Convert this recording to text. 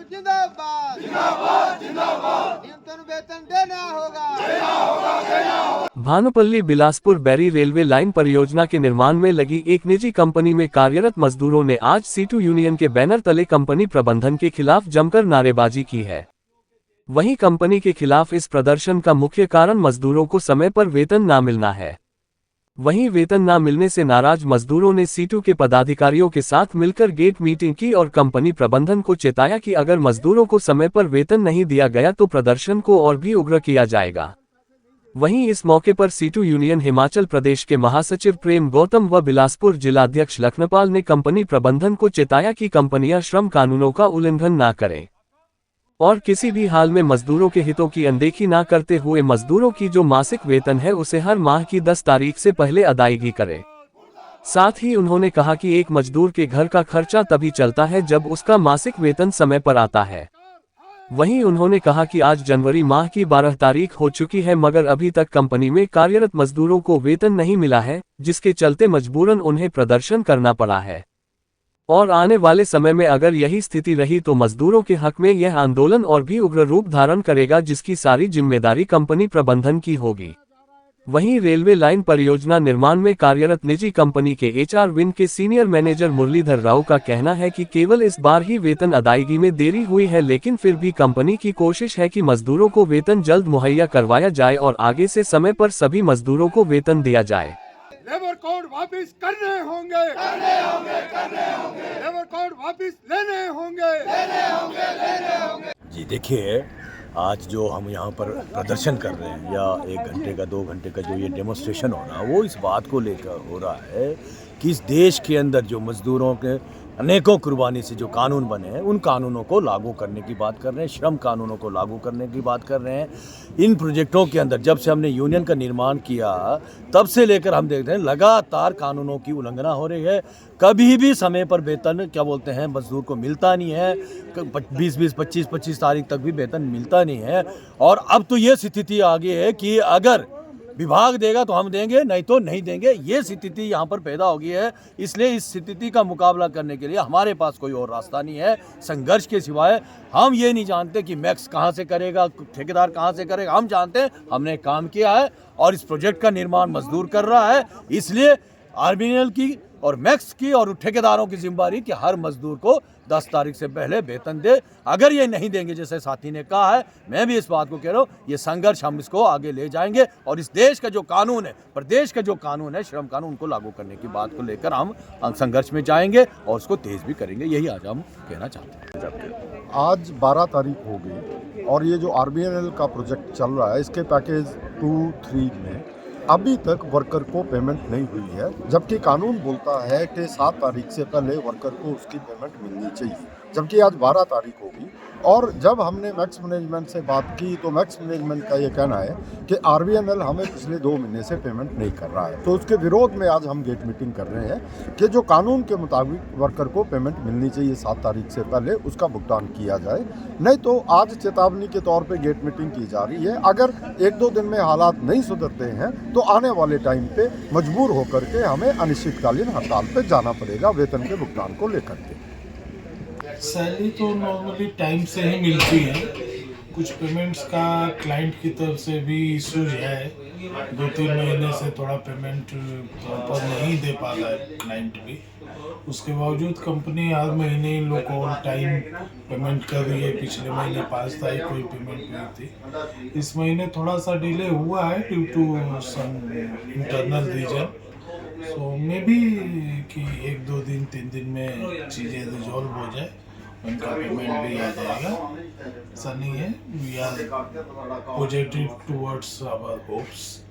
जिंदाबाद जिंदाबाद जिंदाबाद। न्यूनतम वेतन देना होगा। भानुपल्ली बिलासपुर बैरी रेलवे लाइन परियोजना के निर्माण में लगी एक निजी कंपनी में कार्यरत मजदूरों ने आज सीटू यूनियन के बैनर तले कंपनी प्रबंधन के खिलाफ जमकर नारेबाजी की है। वहीं कंपनी के खिलाफ इस प्रदर्शन का मुख्य कारण मजदूरों को समय पर वेतन न मिलना है। वहीं वेतन न मिलने से नाराज मजदूरों ने सीटू के पदाधिकारियों के साथ मिलकर गेट मीटिंग की और कंपनी प्रबंधन को चेताया कि अगर मजदूरों को समय पर वेतन नहीं दिया गया तो प्रदर्शन को और भी उग्र किया जाएगा। वहीं इस मौके पर सीटू यूनियन हिमाचल प्रदेश के महासचिव प्रेम गौतम व बिलासपुर जिलाध्यक्ष लखनपाल ने कंपनी प्रबंधन को चेताया कि कंपनियां श्रम कानूनों का उल्लंघन न करें और किसी भी हाल में मजदूरों के हितों की अनदेखी न करते हुए मजदूरों की जो मासिक वेतन है उसे हर माह की 10 तारीख से पहले अदायगी करें। साथ ही उन्होंने कहा कि एक मजदूर के घर का खर्चा तभी चलता है जब उसका मासिक वेतन समय पर आता है। वहीं उन्होंने कहा कि आज जनवरी माह की 12 तारीख हो चुकी है मगर अभी तक कंपनी में कार्यरत मजदूरों को वेतन नहीं मिला है, जिसके चलते मजबूरन उन्हें प्रदर्शन करना पड़ा है और आने वाले समय में अगर यही स्थिति रही तो मजदूरों के हक में यह आंदोलन और भी उग्र रूप धारण करेगा, जिसकी सारी जिम्मेदारी कंपनी प्रबंधन की होगी। वहीं रेलवे लाइन परियोजना निर्माण में कार्यरत निजी कंपनी के एचआर विंग के सीनियर मैनेजर मुरलीधर राव का कहना है कि केवल इस बार ही वेतन अदायगी में देरी हुई है, लेकिन फिर भी कंपनी की कोशिश है कि मजदूरों को वेतन जल्द मुहैया करवाया जाए और आगे से समय पर सभी मजदूरों को वेतन दिया जाए। लेबर कोड वापस करने होंगे, लेबर कोड वापस लेने होंगे। जी देखिए, आज जो हम यहाँ पर प्रदर्शन कर रहे हैं या 1 घंटे का 2 घंटे का जो ये डेमोन्स्ट्रेशन हो रहा है वो इस बात को लेकर हो रहा है कि इस देश के अंदर जो मजदूरों के अनेकों कुर्बानी से जो कानून बने हैं उन कानूनों को लागू करने की बात कर रहे हैं, श्रम कानूनों को लागू करने की बात कर रहे हैं। इन प्रोजेक्टों के अंदर जब से हमने यूनियन का निर्माण किया तब से लेकर हम देख रहे हैं लगातार कानूनों की उल्लंघना हो रही है। कभी भी समय पर वेतन मजदूर को मिलता नहीं है, 20-20, 25-25 तारीख तक भी वेतन मिलता नहीं है। और अब तो ये स्थिति आ गई है कि अगर विभाग देगा तो हम देंगे, नहीं तो नहीं देंगे। ये स्थिति यहाँ पर पैदा हो गई है। इसलिए इस स्थिति का मुकाबला करने के लिए हमारे पास कोई और रास्ता नहीं है संघर्ष के सिवाय। हम ये नहीं जानते कि मैक्स कहाँ से करेगा, ठेकेदार कहाँ से करेगा। हम जानते हैं हमने काम किया है और इस प्रोजेक्ट का निर्माण मजदूर कर रहा है। इसलिए आरबीएनएल की और मैक्स की और ठेकेदारों की जिम्मेदारी कि हर मजदूर को 10 तारीख से पहले वेतन दे। अगर ये नहीं देंगे जैसे साथी ने कहा है, मैं भी इस बात को कह रहा हूँ, ये संघर्ष हम इसको आगे ले जाएंगे और इस देश का जो कानून है, प्रदेश का जो कानून है श्रम कानून, उनको लागू करने की बात को लेकर हम संघर्ष में जाएंगे और उसको तेज भी करेंगे। यही आज हम कहना चाहते हैं। आज 12 तारीख हो गई और ये जो आरबीएनएल का प्रोजेक्ट चल रहा है इसके पैकेज 2-3 में अभी तक वर्कर को पेमेंट नहीं हुई है, जबकि कानून बोलता है कि 7 तारीख से पहले वर्कर को उसकी पेमेंट मिलनी चाहिए, जबकि आज 12 तारीख होगी। और जब हमने मैक्स मैनेजमेंट से बात की तो मैक्स मैनेजमेंट का ये कहना है कि आरबीएनएल हमें पिछले 2 महीने से पेमेंट नहीं कर रहा है। तो उसके विरोध में आज हम गेट मीटिंग कर रहे हैं कि जो कानून के मुताबिक वर्कर को पेमेंट मिलनी चाहिए 7 तारीख से पहले, उसका भुगतान किया जाए। नहीं तो आज चेतावनी के तौर पर गेट मीटिंग की जा रही है। अगर 1-2 दिन में हालात नहीं सुधरते हैं तो आने वाले टाइम पे मजबूर होकर के हमें अनिश्चितकालीन हड़ताल पे जाना पड़ेगा वेतन के भुगतान को लेकर के। सैलरी तो नॉर्मली टाइम से ही मिलती है। कुछ पेमेंट्स का क्लाइंट की तरफ से भी इश्यूज है। 2-3 महीने से थोड़ा पेमेंट प्रॉपर नहीं दे पा रहा है क्लाइंट भी। उसके बावजूद कंपनी हर महीने इन लोग को ऑन टाइम पेमेंट कर रही है। पिछले महीने 5 तारीख को ही पेमेंट हुई थी। इस महीने थोड़ा सा डिले हुआ है due to some internal reason. So maybe कि 1-2 दिन 3 दिन में चीज़ें रिजॉल्व हो जाए, उनका पेमेंट भी आ जाएगा। ऐसा नहीं है, we are positive towards our hopes.